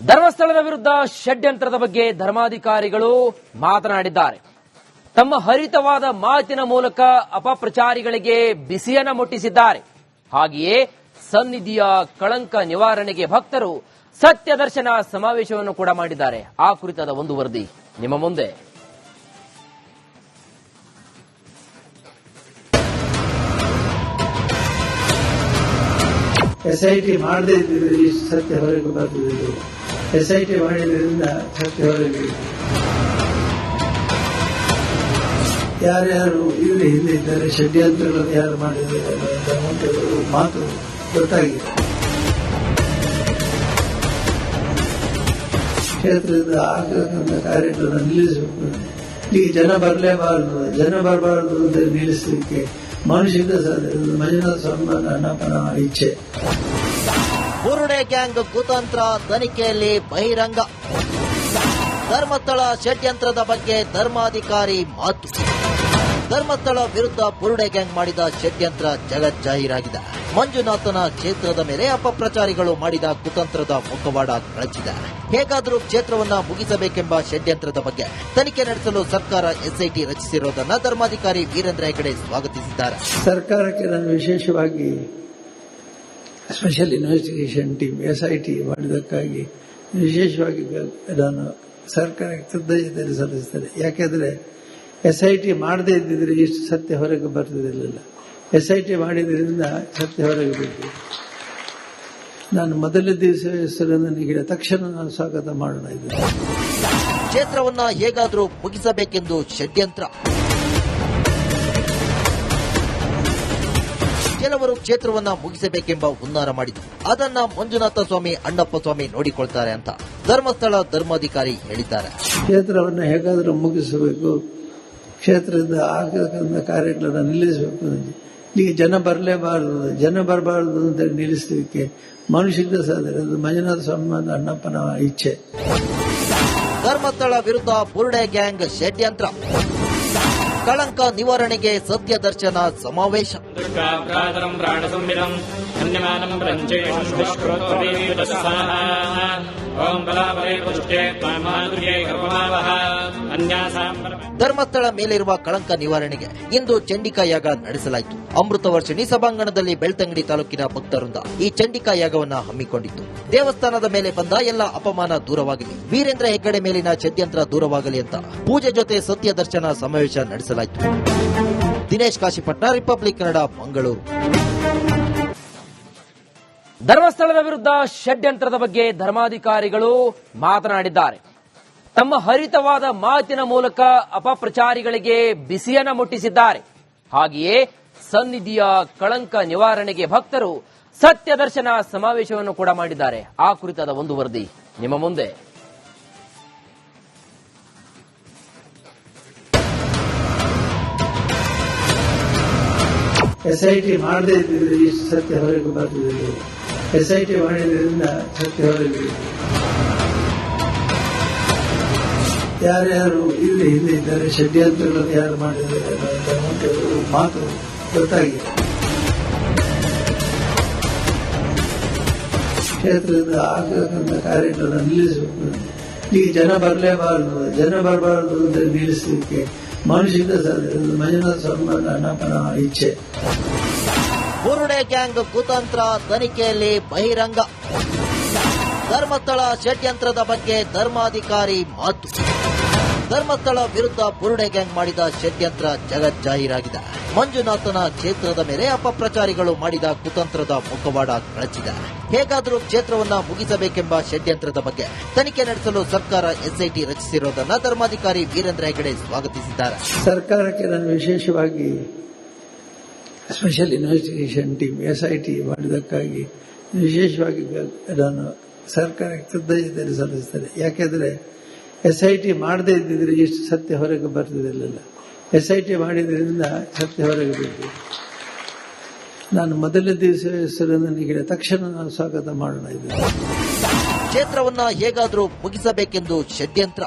ಧರ್ಮಸ್ಥಳದ ವಿರುದ್ಧ ಷಡ್ಯಂತ್ರದ ಬಗ್ಗೆ ಧರ್ಮಾಧಿಕಾರಿಗಳು ಮಾತನಾಡಿದ್ದಾರೆ. ತಮ್ಮ ಹರಿತವಾದ ಮಾತಿನ ಮೂಲಕ ಅಪಪ್ರಚಾರಿಗಳಿಗೆ ಬಿಸಿಯನ್ನ ಮುಟ್ಟಿಸಿದ್ದಾರೆ. ಹಾಗೆಯೇ ಸನ್ನಿಧಿಯ ಕಳಂಕ ನಿವಾರಣೆಗೆ ಭಕ್ತರು ಸತ್ಯ ದರ್ಶನ ಸಮಾವೇಶವನ್ನು ಕೂಡ ಮಾಡಿದ್ದಾರೆ. ಆ ಕುರಿತಾದ ಒಂದು ವರದಿ ನಿಮ್ಮ ಮುಂದೆ. SIT ಮಾಡದೇ ಇದ್ದಿದ್ರೆ ಇಷ್ಟು ಸತ್ಯ ಹೊರಗೆ ಬರ್ತಿದ್ರು. SIT ಮಾಡಿದ್ರಿಂದ ಸತ್ಯ ಹೊರಗೆ ಯಾರ್ಯಾರು ಇವರು ಹಿಂದೆ ಇದ್ದಾರೆ, ಷಡ್ಯಂತ್ರಗಳನ್ನು ಯಾರು ಮಾಡಿದ್ದಾರೆ ಅಂತ ಮಾತು ಗೊತ್ತಾಗಿದೆ. ಕ್ಷೇತ್ರದಿಂದ ಆಗಬೇಕಂತ ಕಾರ್ಯಗಳನ್ನು ನಿಲ್ಲಿಸಬೇಕು. ಈಗ ಜನ ಬರಬಾರದು ಅಂತ ನಿಲ್ಲಿಸಲಿಕ್ಕೆ ಮನುಷ್ಯದ ಮಂಜುನಾಥ ಸ್ವಾಮಿ ಅಣ್ಣಪ್ಪನ ಇಚ್ಛೆ. ಬುರುಡೆ ಗ್ಯಾಂಗ್ ಕುತಂತ್ರ ತನಿಖೆಯಲ್ಲಿ ಬಹಿರಂಗ. ಧರ್ಮಸ್ಥಳ ಷಡ್ಯಂತ್ರದ ಬಗ್ಗೆ ಧರ್ಮಾಧಿಕಾರಿ ಮಾತು. ಧರ್ಮಸ್ಥಳ ವಿರುದ್ಧ ಬುರುಡೆ ಗ್ಯಾಂಗ್ ಮಾಡಿದ ಷಡ್ಯಂತ್ರ ಜಗಜ್ಜಾಹೀರಾಗಿದೆ. ಮಂಜುನಾಥನ ಕ್ಷೇತ್ರದ ಮೇಲೆ ಅಪಪ್ರಚಾರಿಗಳು ಮಾಡಿದ ಕುತಂತ್ರದ ಮುಖವಾಡ ಕಳಚಿದೆ. ಹೇಗಾದರೂ ಕ್ಷೇತ್ರವನ್ನ ಮುಗಿಸಬೇಕೆಂಬ ಷಡ್ಯಂತ್ರದ ಬಗ್ಗೆ ತನಿಖೆ ನಡೆಸಲು ಸರ್ಕಾರ SIT ರಚಿಸಿರುವುದನ್ನು ಧರ್ಮಾಧಿಕಾರಿ ವೀರೇಂದ್ರ ಹೆಗಡೆ ಸ್ವಾಗತಿಸಿದ್ದಾರೆ. ಸರ್ಕಾರಕ್ಕೆ ನಾನು ವಿಶೇಷವಾಗಿ ಸ್ಪೆಷಲ್ ಇನ್ವೆಸ್ಟಿಗೇಷನ್ ಟೀಮ್ SIT ಮಾಡಿದ್ದಕ್ಕಾಗಿ ವಿಶೇಷವಾಗಿ ನಾನು ಸರ್ಕಾರಕ್ಕೆ ಕೃತಜ್ಞತೆ ಸಲ್ಲಿಸ್ತೇನೆ. ಯಾಕೆಂದ್ರೆ SIT ಮಾಡದೇ ಇದ್ದಿದ್ರೆ ಇಷ್ಟು ಸತ್ಯ ಹೊರಗೆ ಬರ್ತಿರಲಿಲ್ಲ. SIT ಮಾಡಿದ್ರಿಂದ ಸತ್ಯ ಹೊರಗೆ ಬಿಟ್ಟು ನಾನು ಮೊದಲ ದಿವಸ ಹೆಸರನ್ನು ನೀಡಿದ ತಕ್ಷಣ ನಾನು ಸ್ವಾಗತ ಮಾಡೋಣ. ಇದ್ದೆ ಕ್ಷೇತ್ರವನ್ನ ಹೇಗಾದರೂ ಮುಗಿಸಬೇಕೆಂದು ಷಡ್ಯಂತ್ರ. ಕೆಲವರು ಕ್ಷೇತ್ರವನ್ನ ಮುಗಿಸಬೇಕೆಂಬ ಹುನ್ನಾರ ಮಾಡಿದ್ರು. ಅದನ್ನ ಮಂಜುನಾಥ ಸ್ವಾಮಿ ಅಣ್ಣಪ್ಪ ಸ್ವಾಮಿ ನೋಡಿಕೊಳ್ತಾರೆ ಅಂತ ಧರ್ಮಸ್ಥಳ ಧರ್ಮಾಧಿಕಾರಿ ಹೇಳಿದ್ದಾರೆ. ಕ್ಷೇತ್ರವನ್ನು ಹೇಗಾದರೂ ಮುಗಿಸಬೇಕು, ಕ್ಷೇತ್ರದಿಂದ ಆಗಬೇಕಂತ ಕಾರ್ಯಗಳನ್ನು ನಿಲ್ಲಿಸಬೇಕು. ಈಗ ಜನ ಬರಬಾರದು ಅಂತ ನಿಲ್ಲಿಸಲಿಕ್ಕೆ ಮನುಷ್ಯದ ಸಾಧನೆ ಮಂಜುನಾಥ ಸ್ವಾಮಿ ಅಣ್ಣಪ್ಪನ ಇಚ್ಛೆ. ಧರ್ಮಸ್ಥಳ ವಿರುದ್ಧ ಬುರುಡೆ ಗ್ಯಾಂಗ್ ಷಡ್ಯಂತ್ರ. ಕಳಂಕ ನಿವಾರಣೆಗೆ ಸತ್ಯ ದರ್ಶನ ಸಮಾವೇಶ. ಧರ್ಮಸ್ಥಳ ಮೇಲಿರುವ ಕಳಂಕ ನಿವಾರಣೆಗೆ ಇಂದು ಚಂಡಿಕಾ ಯಾಗ ನಡೆಸಲಾಯಿತು. ಅಮೃತ ವರ್ಷಿಣಿ ಸಭಾಂಗಣದಲ್ಲಿ ಬೆಳ್ತಂಗಡಿ ತಾಲೂಕಿನ ಭಕ್ತರಿಂದ ಈ ಚಂಡಿಕಾ ಯಾಗವನ್ನ ಹಮ್ಮಿಕೊಂಡಿತ್ತು. ದೇವಸ್ಥಾನದ ಮೇಲೆ ಬಂದ ಎಲ್ಲ ಅಪಮಾನ ದೂರವಾಗಲಿ, ವೀರೇಂದ್ರ ಹೆಗ್ಗಡೆ ಮೇಲಿನ ಷಡ್ಯಂತ್ರ ದೂರವಾಗಲಿ ಅಂತ ಪೂಜೆ ಜೊತೆ ಸತ್ಯ ದರ್ಶನ ಸಮಾವೇಶ ನಡೆಸಲಾಯಿತು. ದಿನೇಶ್ ಕಾಶಿಪಟ್ನ, ರಿಪಬ್ಲಿಕ್ ಕನ್ನಡ, ಮಂಗಳೂರು. ಧರ್ಮಸ್ಥಳದ ವಿರುದ್ಧ ಷಡ್ಯಂತ್ರದ ಬಗ್ಗೆ ಧರ್ಮಾಧಿಕಾರಿಗಳು ಮಾತನಾಡಿದ್ದಾರೆ. ತಮ್ಮ ಹರಿತವಾದ ಮಾತಿನ ಮೂಲಕ ಅಪಪ್ರಚಾರಿಗಳಿಗೆ ಬಿಸಿಯನ್ನ ಮುಟ್ಟಿಸಿದ್ದಾರೆ. ಹಾಗೆಯೇ ಸನ್ನಿಧಿಯ ಕಳಂಕ ನಿವಾರಣೆಗೆ ಭಕ್ತರು ಸತ್ಯ ದರ್ಶನ ಸಮಾವೇಶವನ್ನು ಕೂಡ ಮಾಡಿದ್ದಾರೆ. ಆ ಕುರಿತಾದ ಒಂದು ವರದಿ ನಿಮ್ಮ ಮುಂದೆ. SIT ಮಾಡದೇ ಇದ್ದಿದ್ರೆ ಇಷ್ಟು ಸತ್ಯ ಹೊರಗೆ ಬರ್ತಿದ್ರು. SIT ಮಾಡಿದ್ರಿಂದ ಸತ್ಯ ಹೊರಗೆ ಯಾರ್ಯಾರು ಇವರು ಹಿಂದೆ ಇದ್ದಾರೆ, ಷಡ್ಯಂತ್ರಗಳನ್ನು ಯಾರು ಮಾಡಿದ್ದಾರೆ ಅಂತ ಮಾತು ಗೊತ್ತಾಗಿದೆ. ಕ್ಷೇತ್ರದಿಂದ ಆಗಬೇಕಂತ ಕಾರ್ಯಗಳನ್ನು ನಿಲ್ಲಿಸಬೇಕು. ಈಗ ಜನ ಬರಬಾರದು ಅಂತ ನಿಲ್ಲಿಸಲಿಕ್ಕೆ ಮನುಷ್ಯದ ಸಾಧನೆ ಮಂಜುನಾಥ ಸ್ವಾಮಿ ಅಣ್ಣಪ್ಪನ ಇಚ್ಛೆ. ಬುರುಡೆ ಗ್ಯಾಂಗ್ ಕುತಂತ್ರ ತನಿಖೆಯಲ್ಲಿ ಬಹಿರಂಗ. ಧರ್ಮಸ್ಥಳ ಷಡ್ಯಂತ್ರದ ಬಗ್ಗೆ ಧರ್ಮಾಧಿಕಾರಿ ಮಾತು. ಧರ್ಮಸ್ಥಳ ವಿರುದ್ಧ ಬುರುಡೆ ಗ್ಯಾಂಗ್ ಮಾಡಿದ ಷಡ್ಯಂತ್ರ ಜಗಜ್ಜಾಹೀರಾಗಿದೆ. ಮಂಜುನಾಥನ ಕ್ಷೇತ್ರದ ಮೇಲೆ ಅಪಪ್ರಚಾರಿಗಳು ಮಾಡಿದ ಕುತಂತ್ರದ ಮುಖವಾಡ ಕಳಚಿದೆ. ಹೇಗಾದರೂ ಕ್ಷೇತ್ರವನ್ನ ಮುಗಿಸಬೇಕೆಂಬ ಷಡ್ಯಂತ್ರದ ಬಗ್ಗೆ ತನಿಖೆ ನಡೆಸಲು ಸರ್ಕಾರ SIT ರಚಿಸಿರುವುದನ್ನು ಧರ್ಮಾಧಿಕಾರಿ ವೀರೇಂದ್ರ ಹೆಗಡೆ ಸ್ವಾಗತಿಸಿದ್ದಾರೆ. ಸರ್ಕಾರಕ್ಕೆ ನಾನು ವಿಶೇಷವಾಗಿ ಸ್ಪೆಷಲ್ ಇನ್ವೆಸ್ಟಿಗೇಷನ್ ಟೀಮ್ SIT ಮಾಡಿದ್ದಕ್ಕಾಗಿ ವಿಶೇಷವಾಗಿ ನಾನು ಸರ್ಕಾರಕ್ಕೆ ಕೃತಜ್ಞತೆ ಸಲ್ಲಿಸ್ತೇನೆ. ಯಾಕೆಂದ್ರೆ SIT ಮಾಡದೇ ಇದ್ದಿದ್ರೆ ಇಷ್ಟು ಸತ್ಯ ಹೊರಗೆ ಬರ್ತಿರಲಿಲ್ಲ. SIT ಮಾಡಿದ್ರಿಂದ ಸತ್ಯ ಹೊರಗೆ ಬಿಟ್ಟು ನಾನು ಮೊದಲ ದಿವಸ ಹೆಸರನ್ನು ನೀಡಿದ ತಕ್ಷಣ ನಾನು ಸ್ವಾಗತ ಮಾಡೋಣ. ಇದ್ದೆ ಕ್ಷೇತ್ರವನ್ನ ಹೇಗಾದರೂ ಮುಗಿಸಬೇಕೆಂದು ಷಡ್ಯಂತ್ರ.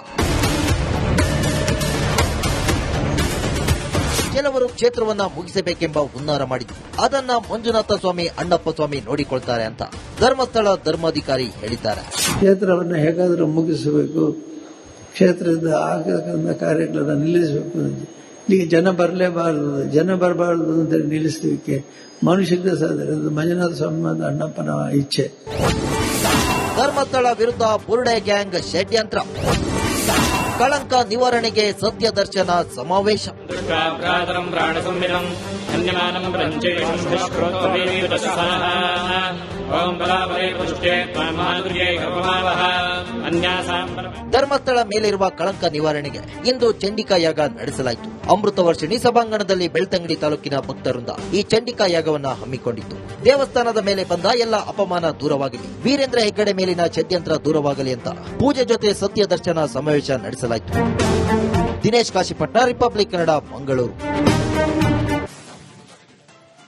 ಕೆಲವರು ಕ್ಷೇತ್ರವನ್ನ ಮುಗಿಸಬೇಕೆಂಬ ಹುನ್ನಾರ ಮಾಡಿದ್ರು. ಅದನ್ನ ಮಂಜುನಾಥ ಸ್ವಾಮಿ ಅಣ್ಣಪ್ಪ ಸ್ವಾಮಿ ನೋಡಿಕೊಳ್ತಾರೆ ಅಂತ ಧರ್ಮಸ್ಥಳ ಧರ್ಮಾಧಿಕಾರಿ ಹೇಳಿದ್ದಾರೆ. ಕ್ಷೇತ್ರವನ್ನು ಹೇಗಾದರೂ ಮುಗಿಸಬೇಕು, ಕ್ಷೇತ್ರದ ಆಗತಕ್ಕಂಥ ಕಾರ್ಯಗಳನ್ನು ನಿಲ್ಲಿಸಬೇಕು. ಇಲ್ಲಿಗೆ ಜನ ಬರಬಾರದು ಅಂತ ನಿಲ್ಲಿಸಲಿಕ್ಕೆ ಮನುಷ್ಯದ ಸಾಧನೆ ಮಂಜುನಾಥ ಸ್ವಾಮಿ ಅಣ್ಣಪ್ಪನ ಇಚ್ಛೆ. ಧರ್ಮಸ್ಥಳ ವಿರುದ್ಧ ಬುರುಡೆ ಗ್ಯಾಂಗ್ ಷಡ್ಯಂತ್ರ, ಕಳಂಕ ನಿವಾರಣೆಗೆ ಸತ್ಯ ದರ್ಶನ ಸಮಾವೇಶ. ಧರ್ಮಸ್ಥಳ ಮೇಲಿರುವ ಕಳಂಕ ನಿವಾರಣೆಗೆ ಇಂದು ಚಂಡಿಕಾ ಯಾಗ ನಡೆಸಲಾಯಿತು. ಅಮೃತ ವರ್ಷಿಣಿ ಸಭಾಂಗಣದಲ್ಲಿ ಬೆಳ್ತಂಗಡಿ ತಾಲೂಕಿನ ಭಕ್ತರಿಂದ ಈ ಚಂಡಿಕಾ ಯಾಗವನ್ನ ಹಮ್ಮಿಕೊಂಡಿತ್ತು. ದೇವಸ್ಥಾನದ ಮೇಲೆ ಬಂದ ಎಲ್ಲ ಅಪಮಾನ ದೂರವಾಗಲಿ, ವೀರೇಂದ್ರ ಹೆಗ್ಗಡೆ ಮೇಲಿನ ಷಡ್ಯಂತ್ರ ದೂರವಾಗಲಿ ಅಂತ ಪೂಜೆ ಜೊತೆ ಸತ್ಯ ದರ್ಶನ ಸಮಾವೇಶ ನಡೆಸಲಾಯಿತು. ದಿನೇಶ್ ಕಾಶಿಪಟ್ನ, ರಿಪಬ್ಲಿಕ್ ಕನ್ನಡ, ಮಂಗಳೂರು.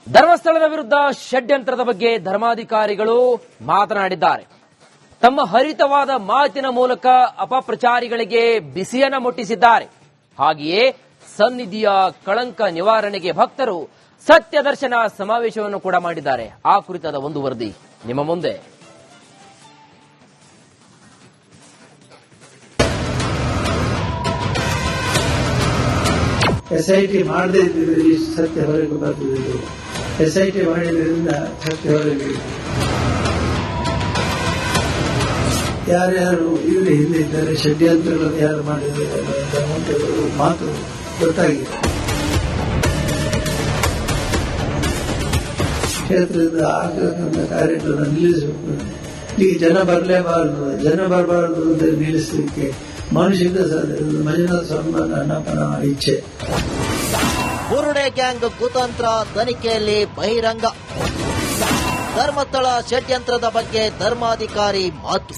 ಧರ್ಮಸ್ಥಳದ ವಿರುದ್ಧ ಷಡ್ಯಂತ್ರದ ಬಗ್ಗೆ ಧರ್ಮಾಧಿಕಾರಿಗಳು ಮಾತನಾಡಿದ್ದಾರೆ. ತಮ್ಮ ಹರಿತವಾದ ಮಾತಿನ ಮೂಲಕ ಅಪಪ್ರಚಾರಿಗಳಿಗೆ ಬಿಸಿಯನ್ನ ಮುಟ್ಟಿಸಿದ್ದಾರೆ. ಹಾಗೆಯೇ ಸನ್ನಿಧಿಯ ಕಳಂಕ ನಿವಾರಣೆಗೆ ಭಕ್ತರು ಸತ್ಯ ದರ್ಶನ ಸಮಾವೇಶವನ್ನು ಕೂಡ ಮಾಡಿದ್ದಾರೆ. ಆ ಕುರಿತಾದ ಒಂದು ವರದಿ ನಿಮ್ಮ ಮುಂದೆ. SIT ಮಾಡದೇ ಇದ್ದಿದ್ರೆ ಇಷ್ಟು ಸತ್ಯ ಹೊರಗೆ ಬರ್ತಿದ್ರು. SIT ಮಾಡಿದ್ರಿಂದ ಸತ್ಯ ಹೊರಗೆ ಯಾರ್ಯಾರು ಇವರು ಹಿಂದೆ ಇದ್ದಾರೆ, ಷಡ್ಯಂತ್ರಗಳನ್ನು ಯಾರು ಮಾಡಿದ್ದಾರೆ ಅಂತ ಮಾತು ಗೊತ್ತಾಗಿದೆ. ಕ್ಷೇತ್ರದ ಆಗತಕ್ಕಂಥ ಕಾರ್ಯಗಳನ್ನು ನಿಲ್ಲಿಸಬೇಕು. ಇಲ್ಲಿಗೆ ಜನ ಬರಬಾರದು ಅಂತ ನಿಲ್ಲಿಸಲಿಕ್ಕೆ ಮನುಷ್ಯದ ಸಾಧನೆ ಮಂಜುನಾಥ ಸ್ವಾಮಿ ಅಣ್ಣಪ್ಪನ ಇಚ್ಛೆ. ಬುರುಡೆ ಗ್ಯಾಂಗ್ ಕುತಂತ್ರ ತನಿಖೆಯಲ್ಲಿ ಬಹಿರಂಗ. ಧರ್ಮಸ್ಥಳ ಷಡ್ಯಂತ್ರದ ಬಗ್ಗೆ ಧರ್ಮಾಧಿಕಾರಿ ಮಾತು.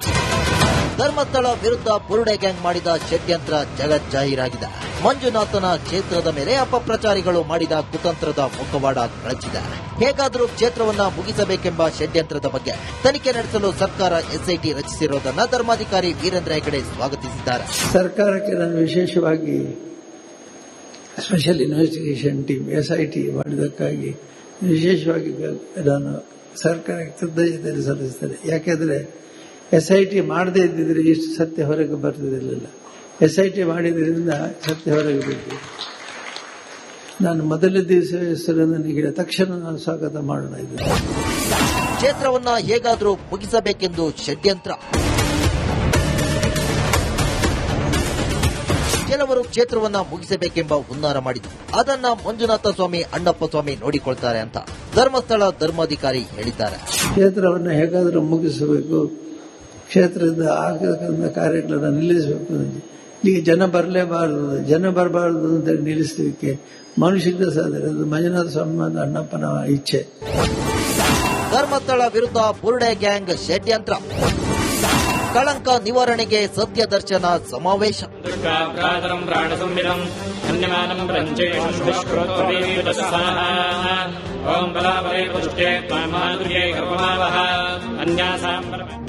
ಧರ್ಮಸ್ಥಳ ವಿರುದ್ಧ ಬುರುಡೆ ಗ್ಯಾಂಗ್ ಮಾಡಿದ ಷಡ್ಯಂತ್ರ ಜಗಜ್ಜಾಹೀರಾಗಿದೆ. ಮಂಜುನಾಥನ ಕ್ಷೇತ್ರದ ಮೇಲೆ ಅಪಪ್ರಚಾರಿಗಳು ಮಾಡಿದ ಕುತಂತ್ರದ ಮುಖವಾಡ ಕಳಚಿದೆ. ಹೇಗಾದರೂ ಕ್ಷೇತ್ರವನ್ನ ಮುಗಿಸಬೇಕೆಂಬ ಷಡ್ಯಂತ್ರದ ಬಗ್ಗೆ ತನಿಖೆ ನಡೆಸಲು ಸರ್ಕಾರ SIT ರಚಿಸಿರುವುದನ್ನು ಧರ್ಮಾಧಿಕಾರಿ ವೀರೇಂದ್ರ ಹೆಗ್ಗಡೆ ಸ್ವಾಗತಿಸಿದ್ದಾರೆ. ಸರ್ಕಾರಕ್ಕೆ ನಾನು ವಿಶೇಷವಾಗಿ ಸ್ಪೆಷಲ್ ಇನ್ವೆಸ್ಟಿಗೇಷನ್ ಟೀಮ್ SIT ಮಾಡಿದ್ದಕ್ಕಾಗಿ ವಿಶೇಷವಾಗಿ ನಾನು ಸರ್ಕಾರಕ್ಕೆ ಕೃತಜ್ಞತೆ ಸಲ್ಲಿಸ್ತೇನೆ. ಯಾಕೆಂದರೆ SIT ಮಾಡದೇ ಇದ್ದಿದ್ರೆ ಇಷ್ಟು ಸತ್ಯ ಹೊರಗೆ ಬರ್ತಿರಲಿಲ್ಲ. SIT ಮಾಡಿದ್ರಿಂದ ಸತ್ಯ ಹೊರಗೆ ಬಿಟ್ಟು ನಾನು ಮೊದಲ ದಿವಸ ಹೆಸರನ್ನು ನೀಡಿದ ತಕ್ಷಣ ನಾನು ಸ್ವಾಗತ ಮಾಡೋಣ. ಇದ್ದೆ ಕ್ಷೇತ್ರವನ್ನ ಹೇಗಾದರೂ ಮುಗಿಸಬೇಕೆಂದು ಷಡ್ಯಂತ್ರ. ಕೆಲವರು ಕ್ಷೇತ್ರವನ್ನ ಮುಗಿಸಬೇಕೆಂಬ ಹುನ್ನಾರ ಮಾಡಿದ್ರು. ಅದನ್ನ ಮಂಜುನಾಥ ಸ್ವಾಮಿ ಅಣ್ಣಪ್ಪ ಸ್ವಾಮಿ ನೋಡಿಕೊಳ್ತಾರೆ ಅಂತ ಧರ್ಮಸ್ಥಳ ಧರ್ಮಾಧಿಕಾರಿ ಹೇಳಿದ್ದಾರೆ. ಕ್ಷೇತ್ರವನ್ನು ಹೇಗಾದರೂ ಮುಗಿಸಬೇಕು, ಕ್ಷೇತ್ರದ ಆಗತಕ್ಕಂಥ ಕಾರ್ಯಗಳನ್ನು ನಿಲ್ಲಿಸಬೇಕು. ಇಲ್ಲಿಗೆ ಜನ ಬರಬಾರದು ಅಂತ ನಿಲ್ಲಿಸಲಿಕ್ಕೆ ಮನುಷ್ಯದ ಸಾಧನೆ ಮಂಜುನಾಥ ಸ್ವಾಮಿ ಅಣ್ಣಪ್ಪನ ಇಚ್ಛೆ. ಧರ್ಮಸ್ಥಳ ವಿರುದ್ಧ ಬುರುಡೆ ಗ್ಯಾಂಗ್ ಷಡ್ಯಂತ್ರ, ಕಳಂಕ ನಿವಾರಣೆಗೆ ಸತ್ಯ ದರ್ಶನ ಸಮಾವೇಶ.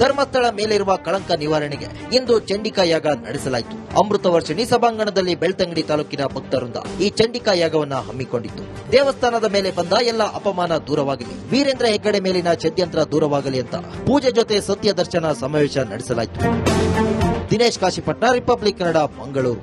ಧರ್ಮಸ್ಥಳ ಮೇಲಿರುವ ಕಳಂಕ ನಿವಾರಣೆಗೆ ಇಂದು ಚಂಡಿಕಾ ಯಾಗ ನಡೆಸಲಾಯಿತು. ಅಮೃತ ವರ್ಷಿಣಿ ಸಭಾಂಗಣದಲ್ಲಿ ಬೆಳ್ತಂಗಡಿ ತಾಲೂಕಿನ ಭಕ್ತರಿಂದ ಈ ಚಂಡಿಕಾ ಯಾಗವನ್ನ ಹಮ್ಮಿಕೊಂಡಿತ್ತು. ದೇವಸ್ಥಾನದ ಮೇಲೆ ಬಂದ ಎಲ್ಲ ಅಪಮಾನ ದೂರವಾಗಲಿ, ವೀರೇಂದ್ರ ಹೆಗ್ಗಡೆ ಮೇಲಿನ ಷಡ್ಯಂತ್ರ ದೂರವಾಗಲಿ ಅಂತ ಪೂಜೆ ಜೊತೆ ಸತ್ಯ ದರ್ಶನ ಸಮಾವೇಶ ನಡೆಸಲಾಯಿತು. ದಿನೇಶ್ ಕಾಶಿಪಟ್ನ, ರಿಪಬ್ಲಿಕ್ ಕನ್ನಡ, ಮಂಗಳೂರು.